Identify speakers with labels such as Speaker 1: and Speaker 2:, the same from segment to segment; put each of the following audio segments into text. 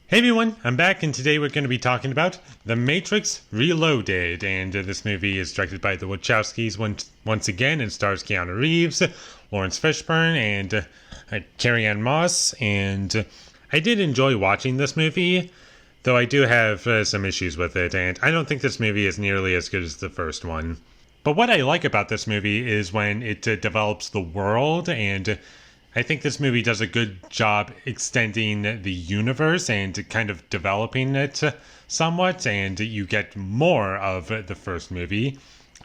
Speaker 1: Hey everyone, I'm back and today we're going to be talking about The Matrix Reloaded. And this movie is directed by the Wachowskis once again and stars Keanu Reeves, Lawrence Fishburne, and Carrie-Anne Moss. And I did enjoy watching this movie, though I do have some issues with it, and I don't think this movie is nearly as good as the first one. But what I like about this movie is when it develops the world, and I think this movie does a good job extending the universe and kind of developing it somewhat, and you get more of the first movie.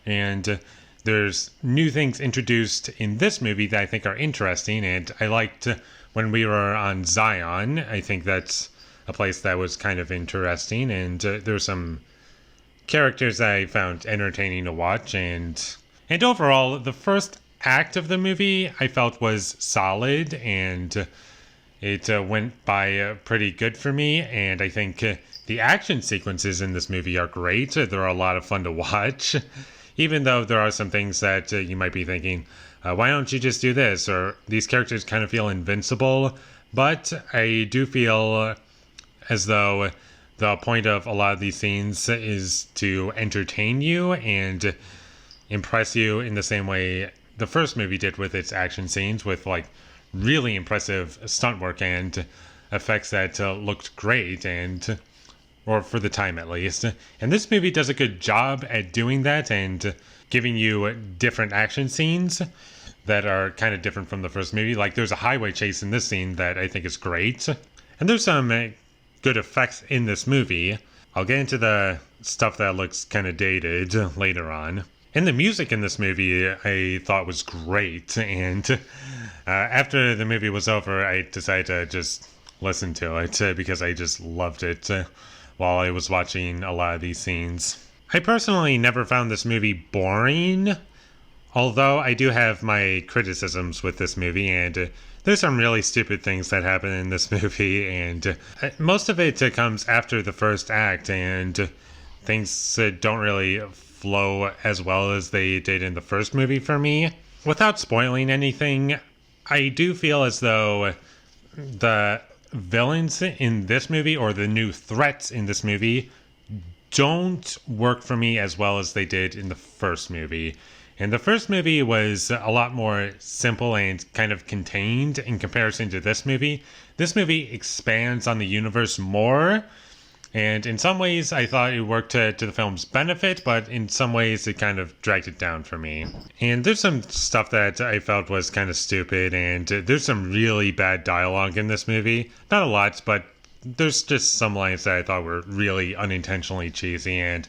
Speaker 1: And there's new things introduced in this movie that I think are interesting, and I liked when we were on Zion. I think that's a place that was kind of interesting, and there's some characters that I found entertaining to watch, and overall, the first act of the movie I felt was solid, and it went by pretty good for me. And I think the action sequences in this movie are great. They're a lot of fun to watch, even though there are some things that you might be thinking, why don't you just do this? Or these characters kind of feel invincible. But I do feel as though the point of a lot of these scenes is to entertain you and impress you in the same way the first movie did with its action scenes, with like really impressive stunt work and effects that looked great, and or for the time at least. And this movie does a good job at doing that and giving you different action scenes that are kind of different from the first movie. Like there's a highway chase in this scene that I think is great, and there's some good effects in this movie. I'll get into the stuff that looks kind of dated later on. And the music in this movie I thought was great, and after the movie was over, I decided to just listen to it because I just loved it while I was watching a lot of these scenes. I personally never found this movie boring, although I do have my criticisms with this movie, and there's some really stupid things that happen in this movie, and most of it comes after the first act, and things don't really flow as well as they did in the first movie for me. Without spoiling anything, I do feel as though the villains in this movie, or the new threats in this movie, don't work for me as well as they did in the first movie. And the first movie was a lot more simple and kind of contained in comparison to this movie. This movie expands on the universe more, and in some ways, I thought it worked to the film's benefit, but in some ways, it kind of dragged it down for me. And there's some stuff that I felt was kind of stupid, and there's some really bad dialogue in this movie. Not a lot, but there's just some lines that I thought were really unintentionally cheesy, and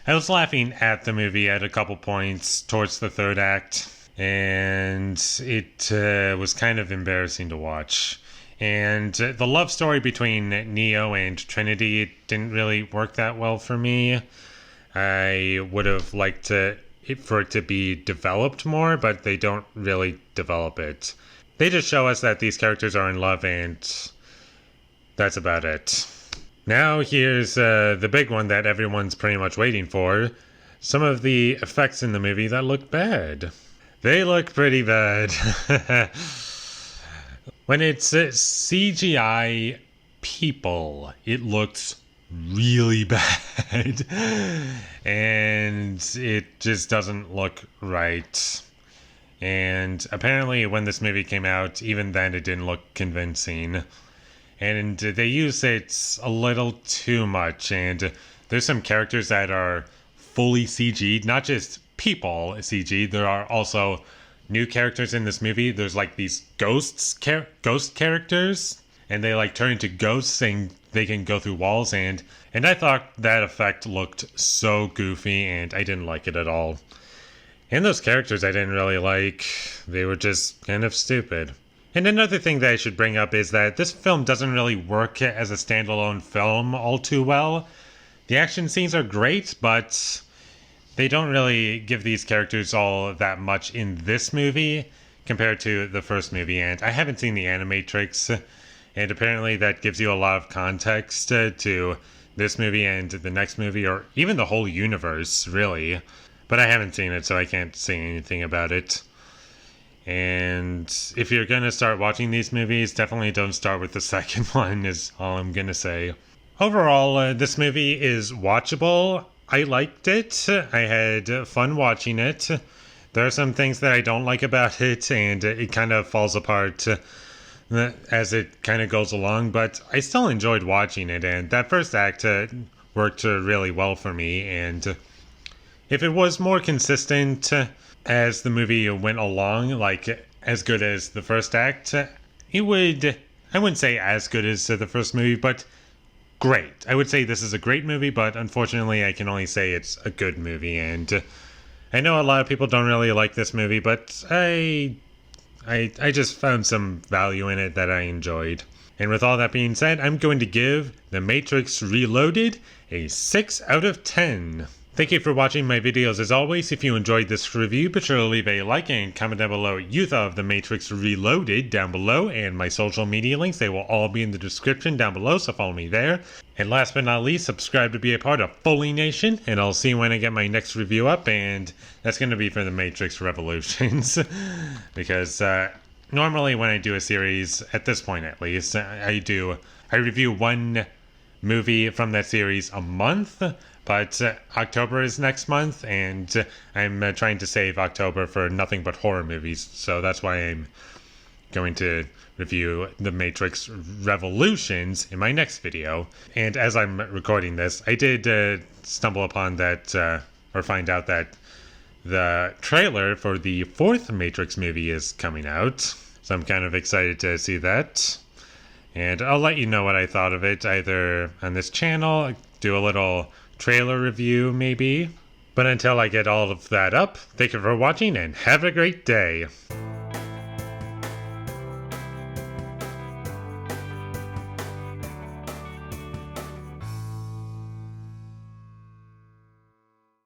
Speaker 1: I was laughing at the movie at a couple points towards the third act, and it was kind of embarrassing to watch. And the love story between Neo and Trinity didn't really work that well for me. I would have liked for it to be developed more, but they don't really develop it. They just show us that these characters are in love, and that's about it. Now here's the big one that everyone's pretty much waiting for. Some of the effects in the movie that look bad. They look pretty bad. When it's CGI people, it looks really bad. And it just doesn't look right. And apparently when this movie came out, even then it didn't look convincing. And they use it a little too much. And there's some characters that are fully CG'd, not just people CG'd. There are also new characters in this movie. There's like these ghost characters, and they like turn into ghosts and they can go through walls, and I thought that effect looked so goofy, and I didn't like it at all. And those characters I didn't really like. They were just kind of stupid. And another thing that I should bring up is that this film doesn't really work as a standalone film all too well. The action scenes are great, but they don't really give these characters all that much in this movie compared to the first movie. And I haven't seen the Animatrix, and apparently that gives you a lot of context to this movie and the next movie, or even the whole universe, really. But I haven't seen it, so I can't say anything about it. And if you're going to start watching these movies, definitely don't start with the second one, is all I'm going to say. Overall, this movie is watchable. I liked it. I had fun watching it. There are some things that I don't like about it, and it kind of falls apart as it kind of goes along, but I still enjoyed watching it, and that first act worked really well for me. And if it was more consistent as the movie went along, like as good as the first act, it would, I wouldn't say as good as the first movie, but great. I would say this is a great movie, but unfortunately I can only say it's a good movie. And I know a lot of people don't really like this movie, but I just found some value in it that I enjoyed. And with all that being said, I'm going to give The Matrix Reloaded a 6 out of 10. Thank you for watching my videos as always. If you enjoyed this review, be sure to leave a like and comment down below what you thought of The Matrix Reloaded down below, and my social media links, they will all be in the description down below, so follow me there. And last but not least, subscribe to be a part of Foley Nation, and I'll see you when I get my next review up, and that's going to be for The Matrix Revolutions. Because normally when I do a series, at this point at least, I review one movie from that series a month. But October is next month, and I'm trying to save October for nothing but horror movies, so that's why I'm going to review The Matrix Revolutions in my next video. And as I'm recording this, I did stumble upon that, or find out that the trailer for the fourth Matrix movie is coming out, so I'm kind of excited to see that. And I'll let you know what I thought of it, either on this channel, do a little trailer review maybe. But until I get all of that up, thank you for watching and have a great day.